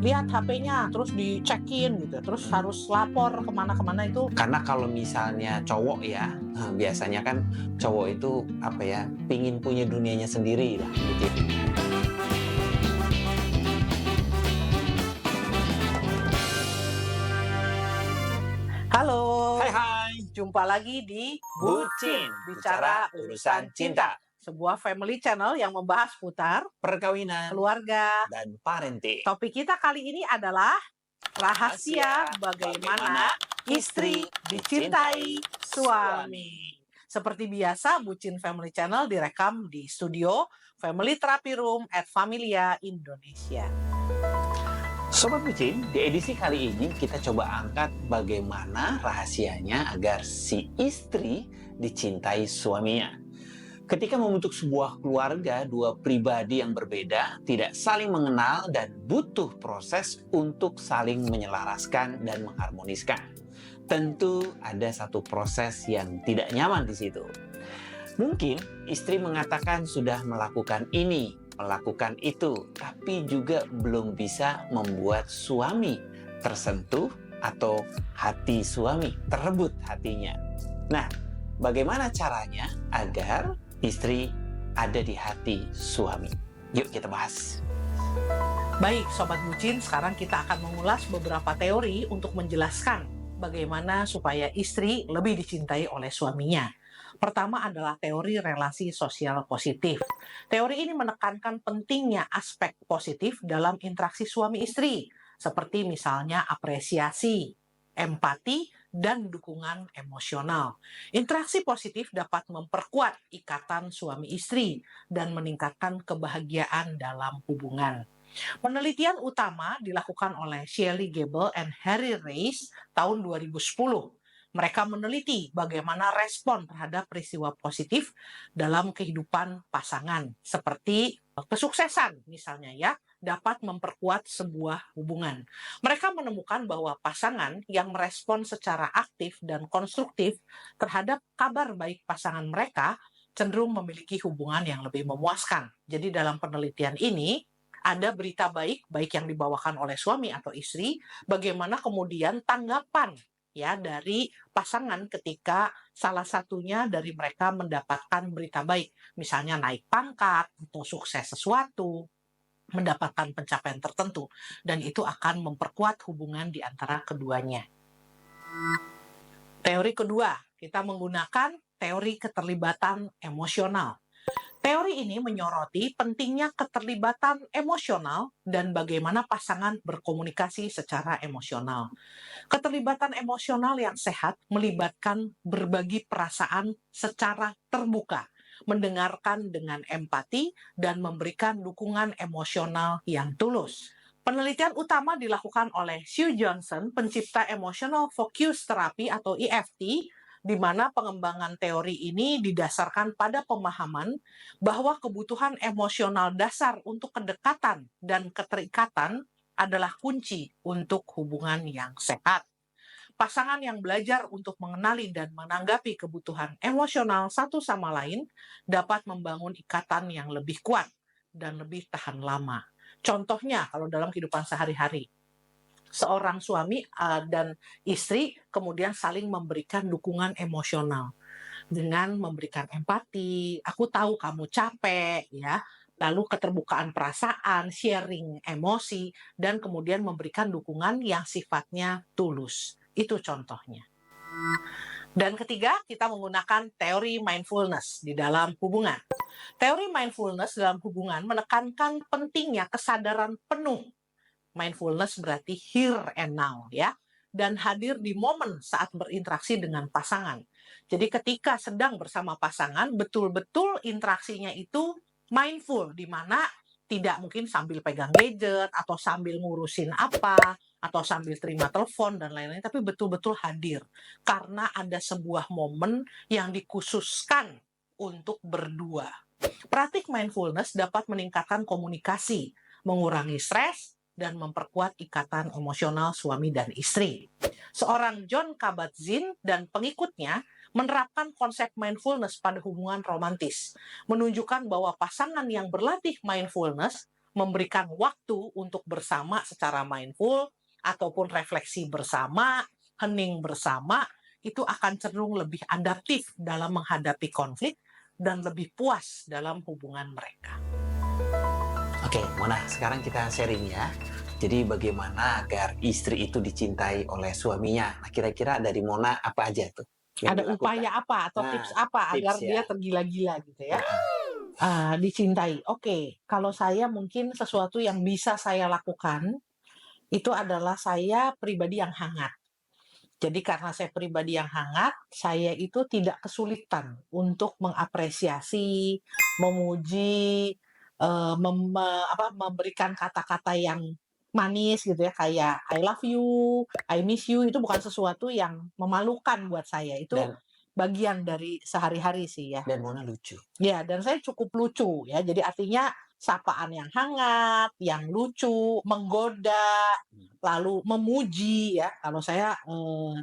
lihat HP-nya, terus dicekin gitu, terus harus lapor kemana-kemana itu. Karena kalau misalnya cowok ya, biasanya kan cowok itu apa ya, pingin punya dunianya sendiri lah gitu. Halo, Hai, jumpa lagi di Bucin, Bicara Urusan Cinta, sebuah family channel yang membahas putar perkawinan, keluarga. dan parenting. Topik kita kali ini adalah rahasia bagaimana istri dicintai suami. Seperti biasa, Bucin Family Channel direkam di studio Family Therapy Room at Familia Indonesia. Sobat Bucin, di edisi kali ini kita coba angkat bagaimana rahasianya agar si istri dicintai suaminya. Ketika membentuk sebuah keluarga, dua pribadi yang berbeda tidak saling mengenal dan butuh proses untuk saling menyelaraskan dan mengharmoniskan. Tentu ada satu proses yang tidak nyaman di situ. Mungkin istri mengatakan sudah melakukan ini, melakukan itu, tapi juga belum bisa membuat suami tersentuh atau hati suami terebut hatinya. Nah, bagaimana caranya agar istri ada di hati suami? Yuk kita bahas. Baik, Sobat Bucin, sekarang kita akan mengulas beberapa teori untuk menjelaskan bagaimana supaya istri lebih dicintai oleh suaminya. Pertama adalah teori relasi sosial positif. Teori ini menekankan pentingnya aspek positif dalam interaksi suami istri, seperti misalnya apresiasi, empati, dan dukungan emosional. Interaksi positif dapat memperkuat ikatan suami istri dan meningkatkan kebahagiaan dalam hubungan. Penelitian utama dilakukan oleh Shelley Gable and Harry Reis tahun 2010. Mereka meneliti bagaimana respon terhadap peristiwa positif dalam kehidupan pasangan, seperti kesuksesan misalnya ya, dapat memperkuat sebuah hubungan. Mereka menemukan bahwa pasangan yang merespon secara aktif dan konstruktif terhadap kabar baik pasangan mereka cenderung memiliki hubungan yang lebih memuaskan. Jadi dalam penelitian ini, ada berita baik yang dibawakan oleh suami atau istri, bagaimana kemudian tanggapan ya dari pasangan ketika salah satunya dari mereka mendapatkan berita baik, misalnya naik pangkat atau sukses sesuatu, mendapatkan pencapaian tertentu, dan itu akan memperkuat hubungan di antara keduanya. Teori kedua, kita menggunakan teori keterlibatan emosional. Teori ini menyoroti pentingnya keterlibatan emosional dan bagaimana pasangan berkomunikasi secara emosional. Keterlibatan emosional yang sehat melibatkan berbagi perasaan secara terbuka, mendengarkan dengan empati, dan memberikan dukungan emosional yang tulus. Penelitian utama dilakukan oleh Sue Johnson, pencipta Emotional Focus Therapy atau EFT, di mana pengembangan teori ini didasarkan pada pemahaman bahwa kebutuhan emosional dasar untuk kedekatan dan keterikatan adalah kunci untuk hubungan yang sehat. Pasangan yang belajar untuk mengenali dan menanggapi kebutuhan emosional satu sama lain dapat membangun ikatan yang lebih kuat dan lebih tahan lama. Contohnya, kalau dalam kehidupan sehari-hari, seorang suami dan istri kemudian saling memberikan dukungan emosional dengan memberikan empati, aku tahu kamu capek ya, lalu keterbukaan perasaan, sharing emosi, dan kemudian memberikan dukungan yang sifatnya tulus. Itu contohnya. Dan ketiga, kita menggunakan teori mindfulness di dalam hubungan. Teori mindfulness dalam hubungan menekankan pentingnya kesadaran penuh. Mindfulness berarti here and now ya, dan hadir di momen saat berinteraksi dengan pasangan. Jadi ketika sedang bersama pasangan, betul-betul interaksinya itu mindful, di mana tidak mungkin sambil pegang gadget atau sambil ngurusin apa atau sambil terima telepon dan lain-lain, tapi betul-betul hadir karena ada sebuah momen yang dikhususkan untuk berdua. Praktik mindfulness dapat meningkatkan komunikasi, mengurangi stres, dan memperkuat ikatan emosional suami dan istri. Seorang Jon Kabat-Zinn dan pengikutnya menerapkan konsep mindfulness pada hubungan romantis, menunjukkan bahwa pasangan yang berlatih mindfulness memberikan waktu untuk bersama secara mindful ataupun refleksi bersama, hening bersama, itu akan cenderung lebih adaptif dalam menghadapi konflik dan lebih puas dalam hubungan mereka. Oke, Mona, sekarang kita sharing ya. Jadi bagaimana agar istri itu dicintai oleh suaminya? Nah, kira-kira dari Mona apa aja tuh yang Ada dilakukan? upaya apa atau Nah, tips apa agar tips ya. dia tergila-gila gitu ya? Heeh. Dicintai. Oke, kalau saya mungkin sesuatu yang bisa saya lakukan, itu adalah saya pribadi yang hangat. Jadi karena saya pribadi yang hangat, saya itu tidak kesulitan untuk mengapresiasi, memuji, memberikan kata-kata yang manis gitu ya, kayak I love you, I miss you, itu bukan sesuatu yang memalukan buat saya, itu Dan bagian dari sehari-hari sih ya. dan Mona lucu. Ya, dan saya cukup lucu ya, jadi artinya sapaan yang hangat, yang lucu, menggoda, lalu memuji ya, kalau saya,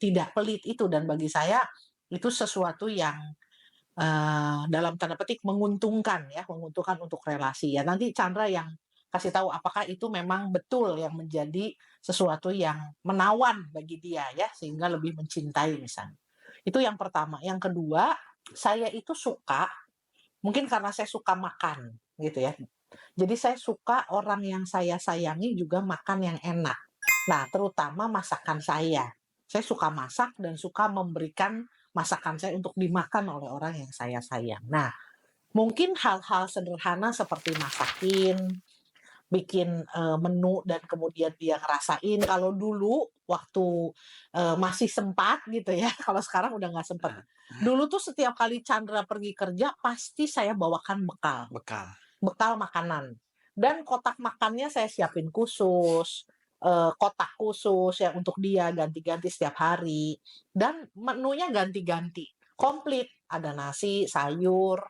tidak pelit itu dan bagi saya itu sesuatu yang, dalam tanda petik menguntungkan ya, menguntungkan untuk relasi ya. Nanti Chandra yang kasih tahu apakah itu memang betul yang menjadi sesuatu yang menawan bagi dia ya, sehingga lebih mencintai misalnya. Itu yang pertama. Yang kedua, saya itu suka mungkin karena saya suka makan, gitu ya. Jadi saya suka orang yang saya sayangi juga makan yang enak. Nah, terutama masakan saya. Saya suka masak dan suka memberikan masakan saya untuk dimakan oleh orang yang saya sayang. Nah, mungkin hal-hal sederhana seperti masakin, bikin, menu dan kemudian dia ngerasain. Kalau dulu waktu, masih sempat gitu ya, kalau sekarang udah nggak sempet. Heeh, Dulu tuh setiap kali Chandra pergi kerja pasti saya bawakan bekal, bekal. bekal makanan. Dan kotak makannya saya siapin khusus, kotak khusus ya untuk dia ganti-ganti setiap hari, dan menunya ganti-ganti, komplit, ada nasi, sayur,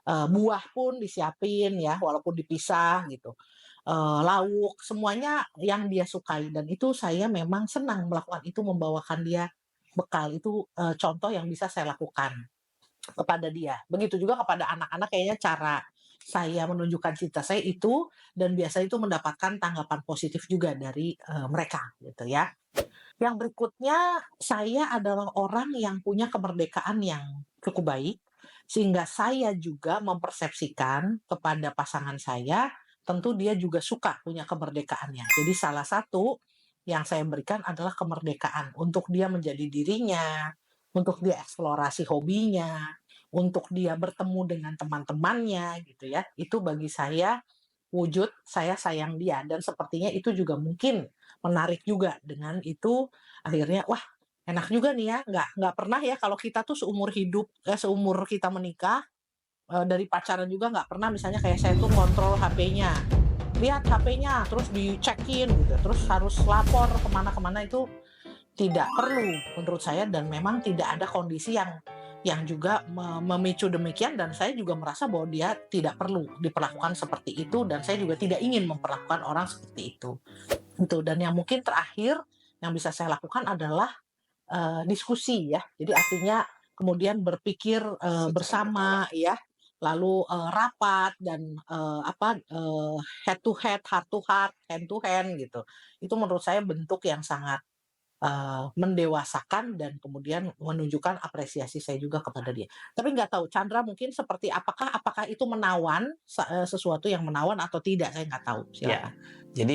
buah pun disiapin ya, walaupun dipisah gitu, lauk, semuanya yang dia sukai dan itu saya memang senang melakukan itu, membawakan dia bekal. Itu, contoh yang bisa saya lakukan kepada dia. Begitu juga kepada anak-anak kayaknya cara saya menunjukkan cinta saya itu dan biasanya itu mendapatkan tanggapan positif juga dari, mereka gitu ya. Yang berikutnya, saya adalah orang yang punya kemerdekaan yang cukup baik, sehingga saya juga mempersepsikan kepada pasangan saya, tentu dia juga suka punya kemerdekaannya. Jadi salah satu yang saya berikan adalah kemerdekaan untuk dia menjadi dirinya, untuk dia eksplorasi hobinya, untuk dia bertemu dengan teman-temannya gitu ya. Itu bagi saya wujud saya sayang dia dan sepertinya itu juga mungkin menarik juga. Dengan itu akhirnya, wah enak juga nih ya, nggak pernah ya kalau kita tuh seumur hidup seumur kita menikah, dari pacaran juga nggak pernah misalnya kayak saya tuh kontrol HP-nya, lihat HP-nya terus dicekin gitu, terus harus lapor kemana-kemana itu tidak perlu menurut saya dan memang tidak ada kondisi yang juga memicu demikian dan saya juga merasa bahwa dia tidak perlu diperlakukan seperti itu dan saya juga tidak ingin memperlakukan orang seperti itu. Itu dan yang mungkin terakhir yang bisa saya lakukan adalah, diskusi ya. Jadi artinya kemudian berpikir, Secara berkala. bersama ya, lalu, rapat dan, head to head, heart to heart, hand to hand gitu. Itu menurut saya bentuk yang sangat mendewasakan dan kemudian menunjukkan apresiasi saya juga kepada dia. Tapi nggak tahu Chandra mungkin seperti apakah itu menawan, sesuatu yang menawan atau tidak, saya nggak tahu, Ya, silakan. jadi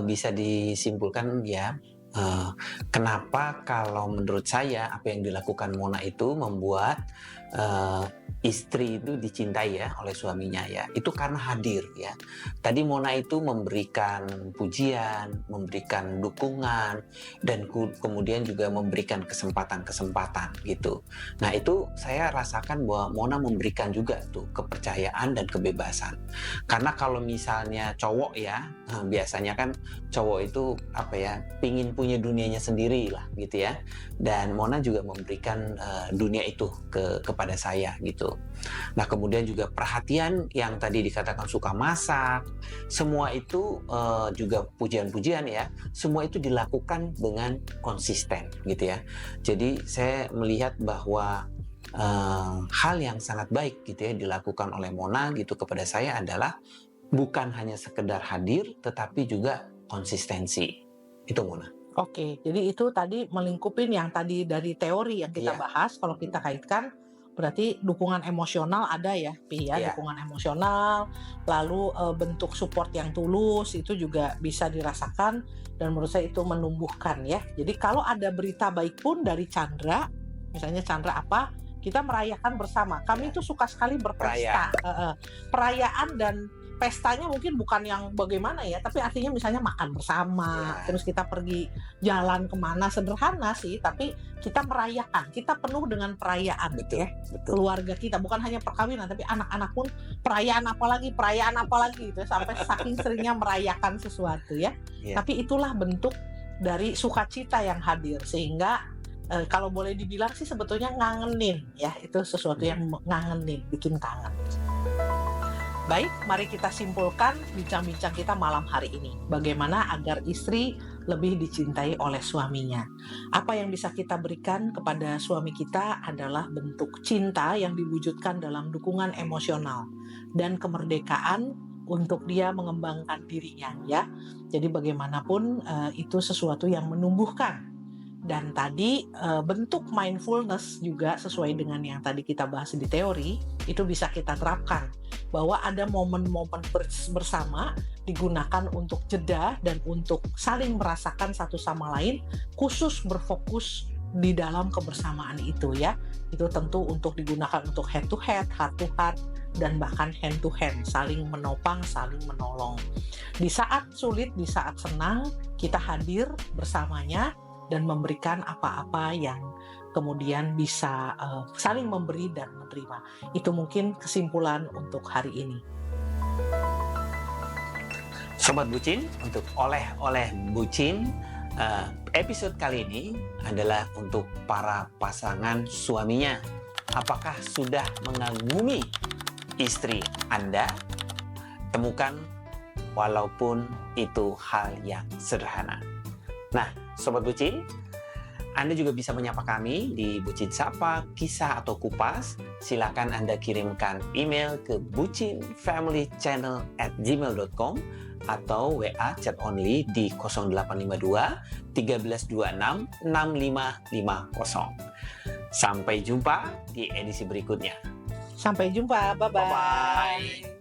bisa disimpulkan ya, kenapa kalau menurut saya apa yang dilakukan Mona itu membuat istri itu dicintai ya oleh suaminya ya, itu karena hadir ya. Tadi Mona itu memberikan pujian, memberikan dukungan, dan kemudian juga memberikan kesempatan-kesempatan gitu. Nah itu saya rasakan bahwa Mona memberikan juga tuh kepercayaan dan kebebasan. Karena kalau misalnya cowok ya, biasanya kan cowok itu apa ya, pingin punya dunianya sendiri lah gitu ya. Dan Mona juga memberikan dunia itu kepada saya gitu. Nah kemudian juga perhatian yang tadi dikatakan suka masak, semua itu juga pujian-pujian ya, semua itu dilakukan dengan konsisten gitu ya. Jadi saya melihat bahwa hal yang sangat baik gitu ya dilakukan oleh Mona gitu kepada saya adalah bukan hanya sekedar hadir, tetapi juga konsistensi. Itu Mona. Oke, jadi itu tadi melingkupin yang tadi dari teori yang kita Iya. bahas, kalau kita kaitkan berarti dukungan emosional ada ya, Pi ya, Iya. dukungan emosional, lalu bentuk support yang tulus itu juga bisa dirasakan dan menurut saya itu menumbuhkan ya. Jadi kalau ada berita baik pun dari Chandra, misalnya Chandra apa, kita merayakan bersama. Kami itu suka sekali berpesta. Perayaan dan pestanya mungkin bukan yang bagaimana ya, tapi artinya misalnya makan bersama, Ya. terus kita pergi jalan kemana, sederhana sih, tapi kita merayakan, kita penuh dengan perayaan Betul, ya. betul. Keluarga kita, bukan hanya perkawinan, tapi anak-anak pun perayaan apa lagi gitu, sampai saking seringnya merayakan sesuatu ya. Ya. Tapi itulah bentuk dari sukacita yang hadir, sehingga kalau boleh dibilang sih sebetulnya ngangenin ya, itu sesuatu yang ngangenin, bikin kangen. Baik, mari kita simpulkan bincang-bincang kita malam hari ini. Bagaimana agar istri lebih dicintai oleh suaminya. Apa yang bisa kita berikan kepada suami kita adalah bentuk cinta yang diwujudkan dalam dukungan emosional dan kemerdekaan untuk dia mengembangkan dirinya ya. Jadi bagaimanapun itu sesuatu yang menumbuhkan. Dan tadi bentuk mindfulness juga sesuai dengan yang tadi kita bahas di teori, itu bisa kita terapkan. Bahwa ada momen-momen bersama digunakan untuk jeda dan untuk saling merasakan satu sama lain, khusus berfokus di dalam kebersamaan itu ya. Itu tentu untuk digunakan untuk head to head, heart to heart, dan bahkan hand to hand, saling menopang, saling menolong. Di saat sulit, di saat senang, kita hadir bersamanya dan memberikan apa-apa yang kemudian bisa saling memberi dan menerima. Itu mungkin kesimpulan untuk hari ini. Sobat Bucin, untuk oleh-oleh Bucin, episode kali ini adalah untuk para pasangan suaminya. Apakah sudah mengagumi istri Anda? Temukan walaupun itu hal yang sederhana. Nah, Sobat Bucin, Anda juga bisa menyapa kami di Bucin Sapa, Kisah atau Kupas. Silakan Anda kirimkan email ke bucinfamilychannel@gmail.com atau WA chat only di 0852 1326 6550. Sampai jumpa di edisi berikutnya. Sampai jumpa, bye-bye. Bye-bye.